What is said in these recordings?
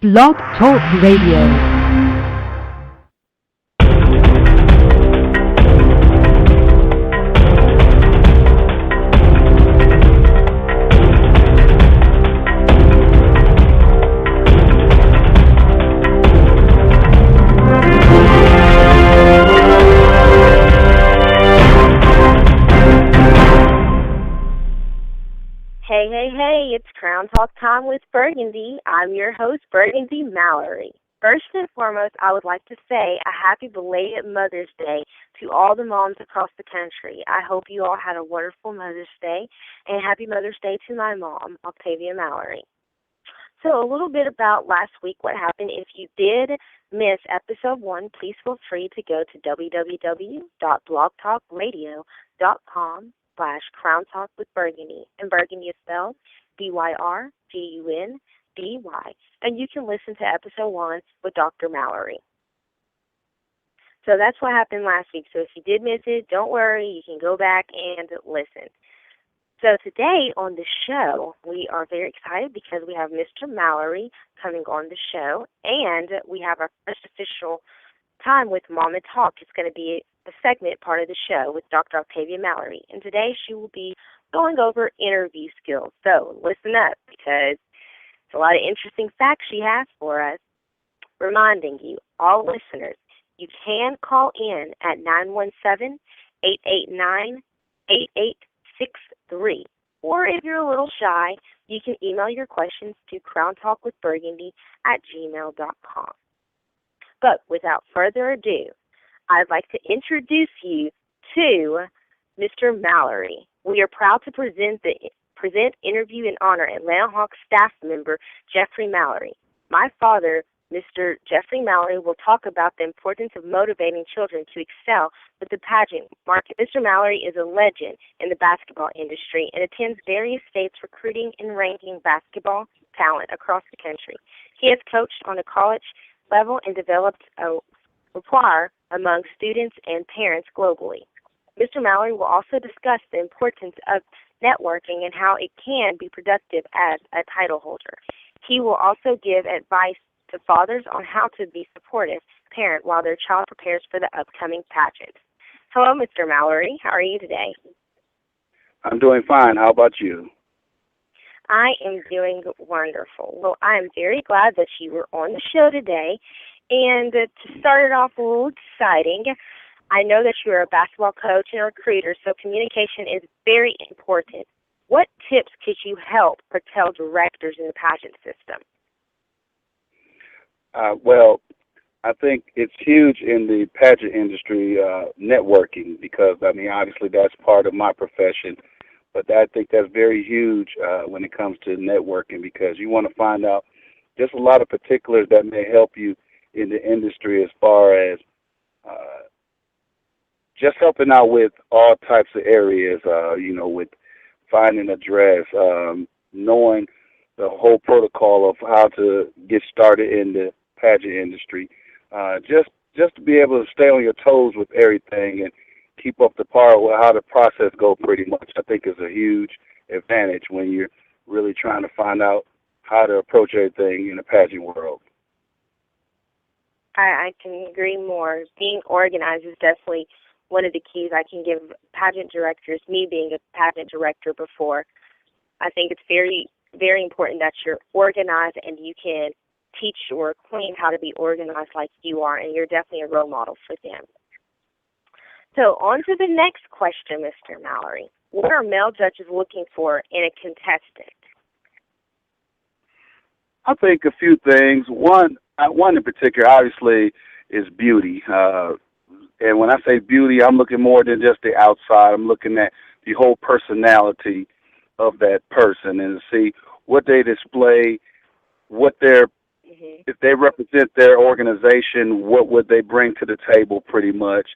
Blog Talk Radio. Hey, it's Crown Talk time with Byrgundy. I'm your host, Byrgundy Mallory. First and foremost, I would like to say a happy belated Mother's Day to all the moms across the country. I hope you all had a wonderful Mother's Day, and happy Mother's Day to my mom, Octavia Mallory. So a little bit about last week, what happened. If you did miss episode 1, please feel free to go to www.blogtalkradio.com/Crown Talk with Byrgundy. And Byrgundy is spelled Byrgundy. And you can listen to episode 1 with Dr. Mallory. So that's what happened last week. So if you did miss it, don't worry. You can go back and listen. So today on the show, we are very excited because we have Mr. Mallory coming on the show, and we have our first official time with Mama Talk. It's going to be a segment part of the show with Dr. Octavia Mallory, and today she will be going over interview skills. So listen up, because it's a lot of interesting facts she has for us. Reminding you, all listeners, you can call in at 917-889-8863. Or if you're a little shy, you can email your questions to crowntalkwithbyrgundy@gmail.com. But without further ado, I'd like to introduce you to Mr. Mallory. We are proud to present interview and honor Atlanta Hawks staff member Geoffrey Mallory. My father, Mr. Geoffrey Mallory, will talk about the importance of motivating children to excel with the pageant market. Mr. Mallory is a legend in the basketball industry and attends various states recruiting and ranking basketball talent across the country. He has coached on a college level and developed a repoire among students and parents globally. Mr. Mallory will also discuss the importance of networking and how it can be productive as a title holder. He will also give advice to fathers on how to be supportive parent while their child prepares for the upcoming pageant. Hello, Mr. Mallory. How are you today? I'm doing fine. How about you? I am doing wonderful. Well, I am very glad that you were on the show today. And to start it off a little exciting, I know that you're a basketball coach and a recruiter, so communication is very important. What tips could you help or tell directors in the pageant system? Well, I think it's huge in the pageant industry, networking, because, obviously that's part of my profession. But I think that's very huge when it comes to networking, because you want to find out just a lot of particulars that may help you in the industry as far as just helping out with all types of areas, with finding a dress, knowing the whole protocol of how to get started in the pageant industry, just to be able to stay on your toes with everything and keep up to par with how the process goes pretty much, I think is a huge advantage when you're really trying to find out how to approach everything in the pageant world. I can agree more. Being organized is definitely one of the keys I can give pageant directors, me being a pageant director before. I think it's very, very important that you're organized and you can teach your queen how to be organized like you are, and you're definitely a role model for them. So on to the next question, Mr. Mallory. What are male judges looking for in a contestant? I think a few things. One in particular, obviously, is beauty. And when I say beauty, I'm looking more than just the outside. I'm looking at the whole personality of that person and see what they display, what they're, if they represent their organization, what would they bring to the table pretty much.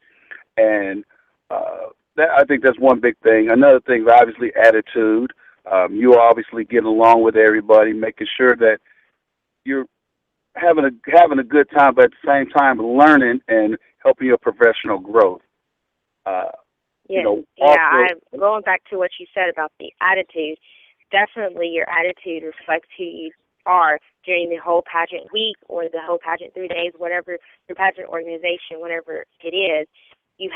And I think that's one big thing. Another thing is obviously attitude. You obviously getting along with everybody, making sure that you're having a good time, but at the same time learning and helping your professional growth. I'm going back to what you said about the attitude. Definitely your attitude reflects who you are during the whole pageant week or the whole pageant 3 days, whatever your pageant organization, whatever it is, you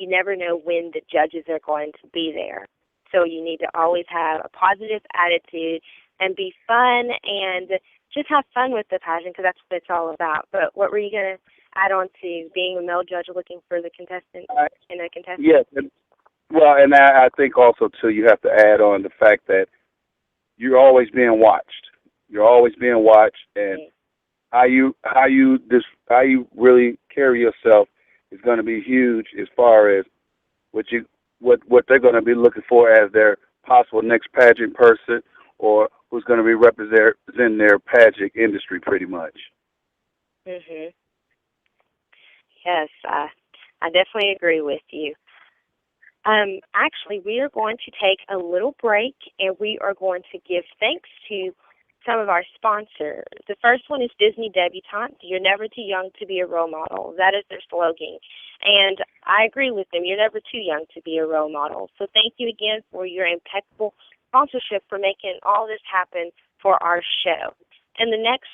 never know when the judges are going to be there. So you need to always have a positive attitude and be fun and just have fun with the pageant, because that's what it's all about. But what were you going to add on to being a male judge looking for the contestant and a contestant? Yes. Well, and I think also, too, you have to add on the fact that you're always being watched. You're always being watched, and how you really carry yourself is going to be huge as far as what they're going to be looking for as their possible next pageant person, or who's going to be representing their pageant industry, pretty much. Mhm. Yes, I definitely agree with you. Actually, we are going to take a little break, and we are going to give thanks to some of our sponsors. The first one is Disney Debutante. You're never too young to be a role model. That is their slogan. And I agree with them. You're never too young to be a role model. So thank you again for your impeccable sponsorship for making all this happen for our show. And the next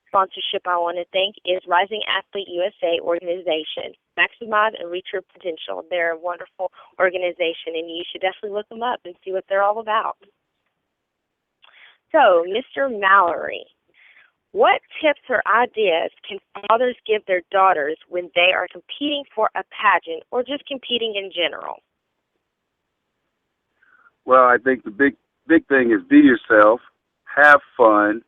sponsorship I want to thank is Rising Athlete USA organization. Maximize and reach your potential. They're a wonderful organization, and you should definitely look them up and see what they're all about. So, Mr. Mallory, what tips or ideas can fathers give their daughters when they are competing for a pageant or just competing in general? Well, I think the big thing is be yourself, have fun,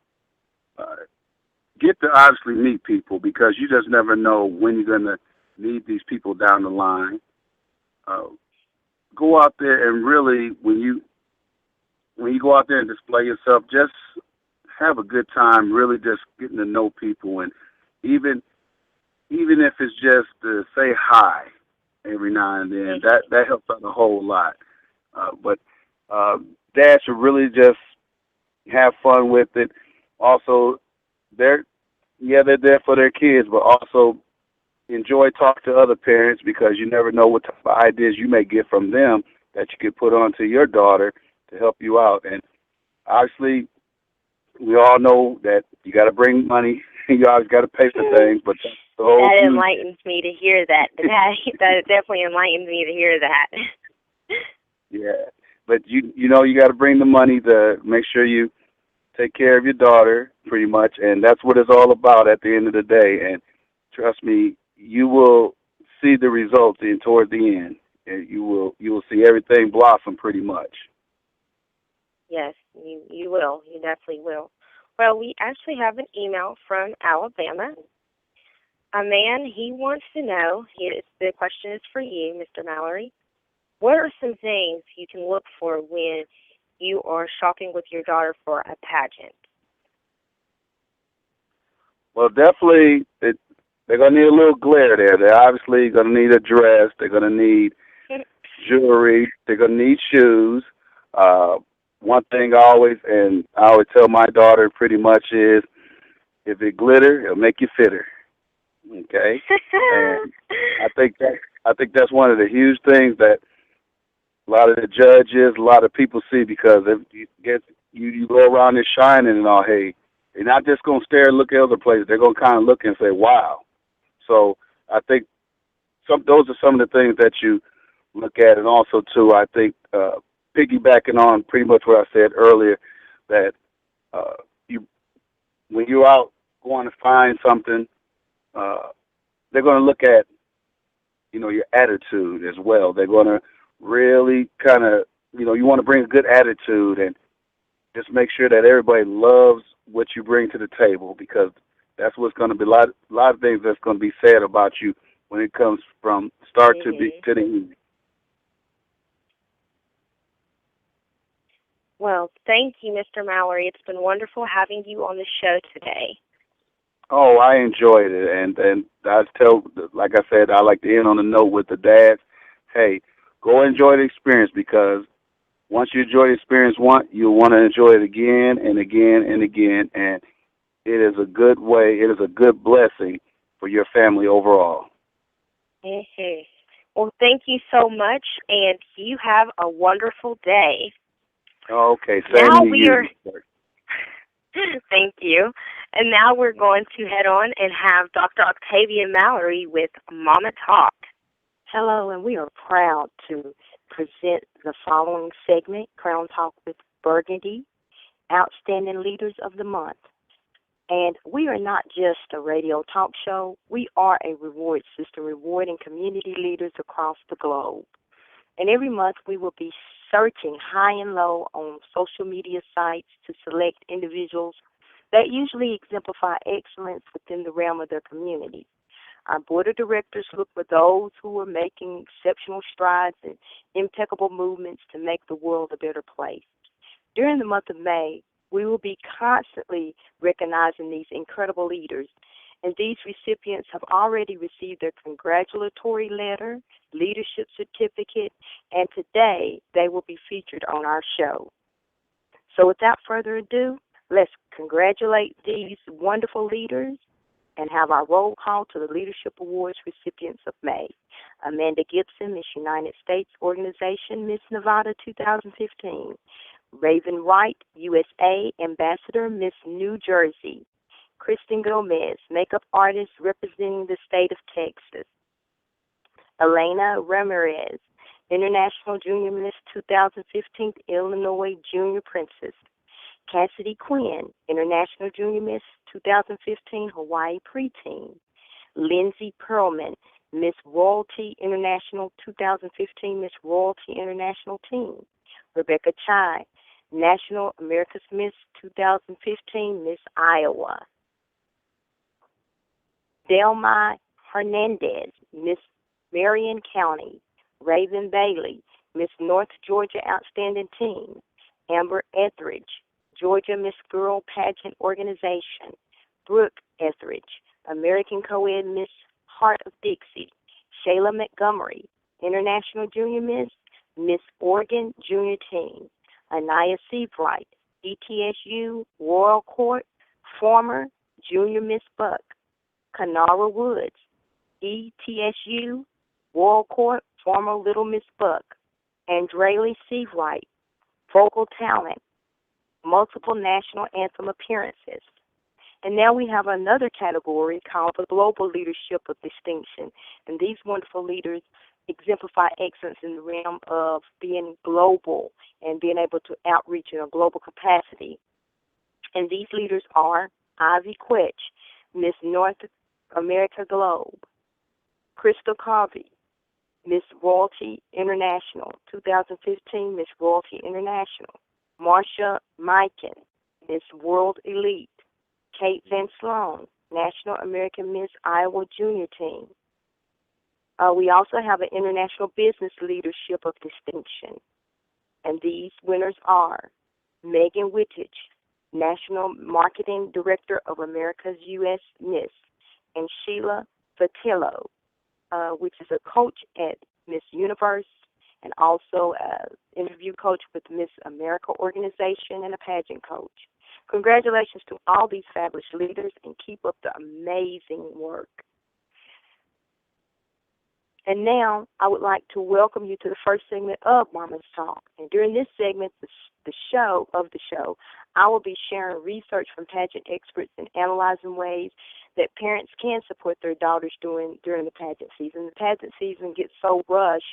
get to obviously meet people, because you just never know when you're going to need these people down the line. Go out there and really, when you go out there and display yourself, just have a good time, really just getting to know people. And even if it's just to say hi every now and then, that helps out a whole lot. But dads should really just have fun with it. Also, they're there for their kids, but also enjoy talking to other parents, because you never know what type of ideas you may get from them that you could put onto your daughter to help you out. And obviously, we all know that you got to bring money. You always got to pay for things, but that's the whole that enlightens me to hear that. That definitely enlightens me to hear that. Yeah, but you know you got to bring the money to make sure you take care of your daughter, pretty much, and that's what it's all about at the end of the day. And trust me, you will see the results toward the end, and you will see everything blossom pretty much. Yes, you will. You definitely will. Well, we actually have an email from Alabama. A man, he wants to know, the question is for you, Mr. Mallory. What are some things you can look for when you are shopping with your daughter for a pageant? Well, definitely, they're going to need a little glare there. They're obviously going to need a dress. They're going to need jewelry. They're going to need shoes. One thing I always tell my daughter pretty much is, if it glitter, it'll make you fitter. Okay? And I think that's one of the huge things that a lot of the judges, a lot of people see, because if you go around there shining and all, hey, they're not just going to stare and look at other places. They're going to kind of look and say, wow. So I think those are some of the things that you look at. And also, too, I think piggybacking on pretty much what I said earlier, that when you're out going to find something, they're going to look at, your attitude as well. They're going to really kind of, you want to bring a good attitude and just make sure that everybody loves what you bring to the table, because that's what's going to be a lot of things that's going to be said about you when it comes from start to the end. Well, thank you, Mr. Mallory. It's been wonderful having you on the show today. Oh, I enjoyed it, and I like I said, I like to end on a note with the dads. Hey, go enjoy the experience, because once you enjoy the experience you'll want to enjoy it again and again and again, and it is a good way, it is a good blessing for your family overall. Mm-hmm. Well, thank you so much, and you have a wonderful day. Okay, same to you. Thank you. And now we're going to head on and have Dr. Octavia Mallory with Mama Talk. Hello, and we are proud to present the following segment, Crown Talk with Byrgundy, Outstanding Leaders of the Month. And we are not just a radio talk show. We are a reward system rewarding community leaders across the globe. And every month we will be searching high and low on social media sites to select individuals that usually exemplify excellence within the realm of their community. Our board of directors look for those who are making exceptional strides and impeccable movements to make the world a better place. During the month of May, we will be constantly recognizing these incredible leaders, and these recipients have already received their congratulatory letter, leadership certificate, and today they will be featured on our show. So without further ado, let's congratulate these wonderful leaders and have our roll call to the Leadership Awards recipients of May. Amanda Gibson, Miss United States Organization, Miss Nevada 2015. Raven Wright, USA Ambassador, Miss New Jersey. Kristen Gomez, makeup artist representing the state of Texas. Elena Ramirez, International Junior Miss 2015, Illinois Junior Princess. Cassidy Quinn, International Junior Miss 2015, Hawaii Preteen. Lindsay Perlman, Miss Royalty International 2015, Miss Royalty International Teen. Rebecca Chai, National America's Miss 2015, Miss Iowa. Delma Hernandez, Miss Marion County. Raven Bailey, Miss North Georgia Outstanding Teen. Amber Etheridge, Georgia Miss Girl Pageant Organization. Brooke Etheridge, American Co-Ed Miss Heart of Dixie. Shayla Montgomery, International Junior Miss, Miss Oregon Junior Teen. Anaya Seabright, ETSU Royal Court, former Junior Miss Buck. Kanara Woods, ETSU Royal Court, former Little Miss Buck. Andrely Seabright, vocal talent, multiple national anthem appearances. And now we have another category called the Global Leadership of Distinction. And these wonderful leaders exemplify excellence in the realm of being global and being able to outreach in a global capacity. And these leaders are Ivy Quetch, Miss North America Globe. Crystal Carvey, Miss Royalty International, 2015 Miss Royalty International. Marsha Mikan, Miss World Elite. Kate Van Sloan, National American Miss Iowa Junior Team. We also have an International Business Leadership of Distinction. And these winners are Megan Wittich, National Marketing Director of America's U.S. Miss, and Sheila Vitello, which is a coach at Miss Universe and also an interview coach with Miss America organization and a pageant coach. Congratulations to all these fabulous leaders and keep up the amazing work. And now I would like to welcome you to the first segment of Mama's Talk. And during this segment, the show, I will be sharing research from pageant experts and analyzing ways that parents can support their daughters during the pageant season. The pageant season gets so rushed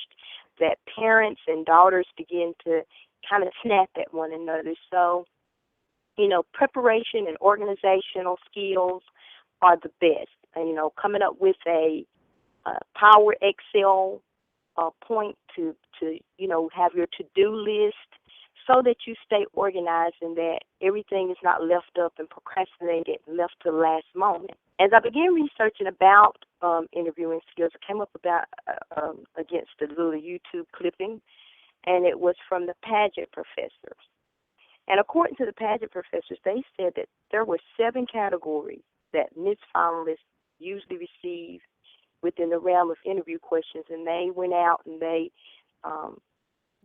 that parents and daughters begin to kind of snap at one another. So, preparation and organizational skills are the best. And, coming up with a Power Excel point to have your to-do list so that you stay organized and that everything is not left up and procrastinated and left to the last moment. As I began researching about interviewing skills, I came up against a little YouTube clipping, and it was from the pageant professors. And according to the pageant professors, they said that there were 7 categories that Miss finalists usually receive within the realm of interview questions, and they went out and they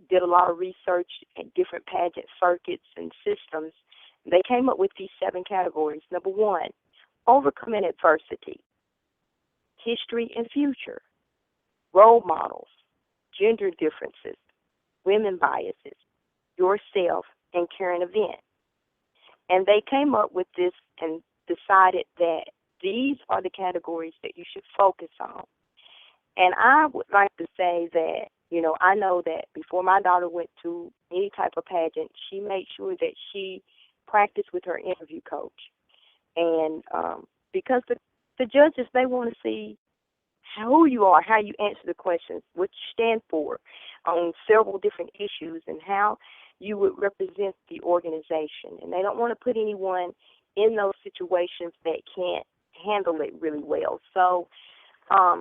did a lot of research at different pageant circuits and systems. They came up with these 7 categories. Number 1, overcoming adversity, history and future, role models, gender differences, women biases, yourself, and current event. And they came up with this and decided that these are the categories that you should focus on. And I would like to say that, I know that before my daughter went to any type of pageant, she made sure that she practiced with her interview coach. And because the judges, they want to see who you are, how you answer the questions, what you stand for on several different issues, and how you would represent the organization. And they don't want to put anyone in those situations that can't handle it really well. So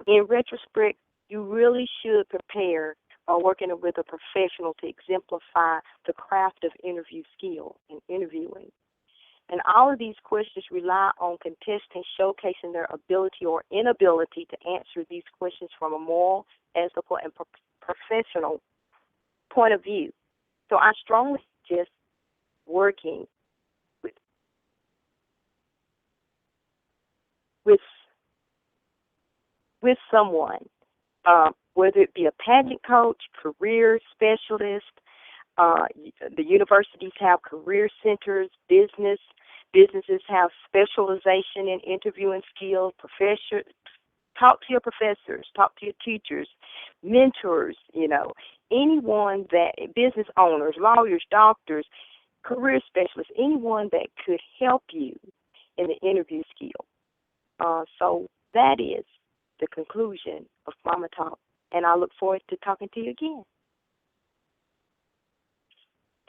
in retrospect, you really should prepare by working with a professional to exemplify the craft of interview skill and interviewing. And all of these questions rely on contestants showcasing their ability or inability to answer these questions from a moral, ethical, and professional point of view. So I strongly suggest working with someone, whether it be a pageant coach, career specialist. The universities have career centers, businesses have specialization in interviewing skills. Talk to your professors, talk to your teachers, mentors, anyone that, business owners, lawyers, doctors, career specialists, anyone that could help you in the interview skill. So that is the conclusion of Mama Talk, and I look forward to talking to you again.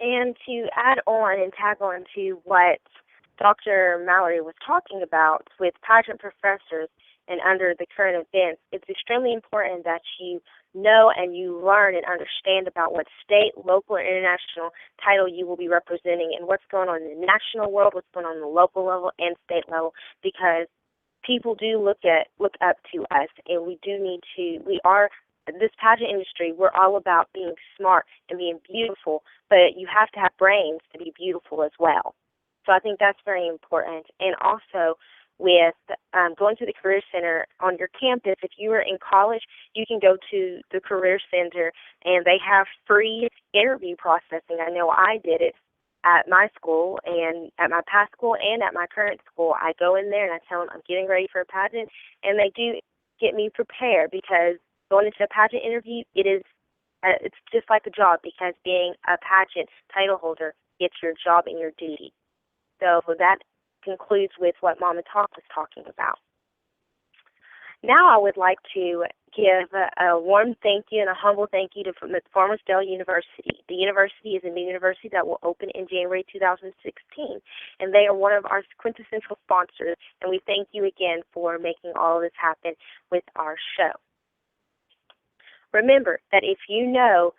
And to add on and tag on to what Dr. Mallory was talking about with pageant professors and under the current events, it's extremely important that you know and you learn and understand about what state, local, and international title you will be representing and what's going on in the national world, what's going on the local level and state level, because people do look up to us, and this pageant industry, we're all about being smart and being beautiful, but you have to have brains to be beautiful as well. So I think that's very important. And also with going to the Career Center on your campus, if you are in college, you can go to the Career Center, and they have free interview processing. I know I did it at my school and at my past school and at my current school. I go in there and I tell them I'm getting ready for a pageant, and they do get me prepared, because going into a pageant interview, it's just like a job, because being a pageant title holder, it's your job and your duty. So that concludes with what Mama Talk was talking about. Now I would like to give a warm thank you and a humble thank you to Farmersdale University. The university is a new university that will open in January 2016, and they are one of our quintessential sponsors, and we thank you again for making all of this happen with our show. Remember that if you know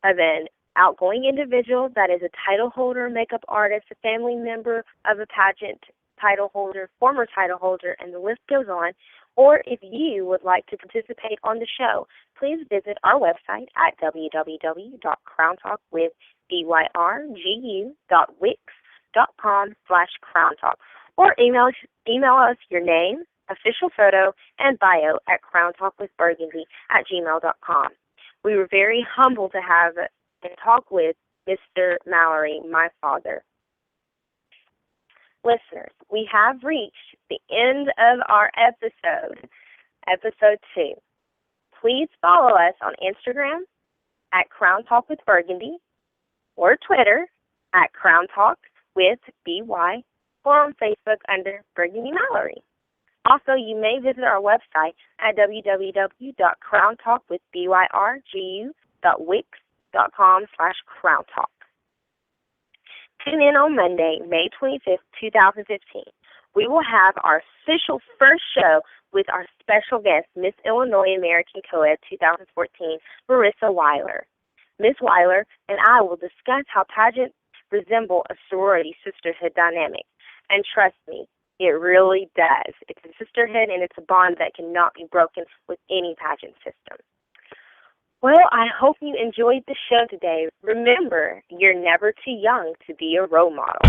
of an outgoing individual that is a title holder, makeup artist, a family member of a pageant title holder, former title holder, and the list goes on, or if you would like to participate on the show, please visit our website at www.crowntalkwithbyrgu.wix.com/crowntalk, or email us your name, official photo, and bio at crowntalkwithbyrgundy@gmail.com. We were very humbled to have and talk with Mr. Mallory, my father. Listeners, we have reached the end of our episode 2. Please follow us on Instagram at Crown Talk with Byrgundy, or Twitter at Crown Talk with BY, or on Facebook under Byrgundy Mallory. Also, you may visit our website at www.crowntalkwithbyrgu.wix.com/crowntalk. Tune in on Monday, May 25th, 2015. We will have our official first show with our special guest, Miss Illinois American Co-Ed 2014, Marissa Weiler. Miss Weiler and I will discuss how pageants resemble a sorority sisterhood dynamic. And trust me, it really does. It's a sisterhood, and it's a bond that cannot be broken with any pageant system. Well, I hope you enjoyed the show today. Remember, you're never too young to be a role model.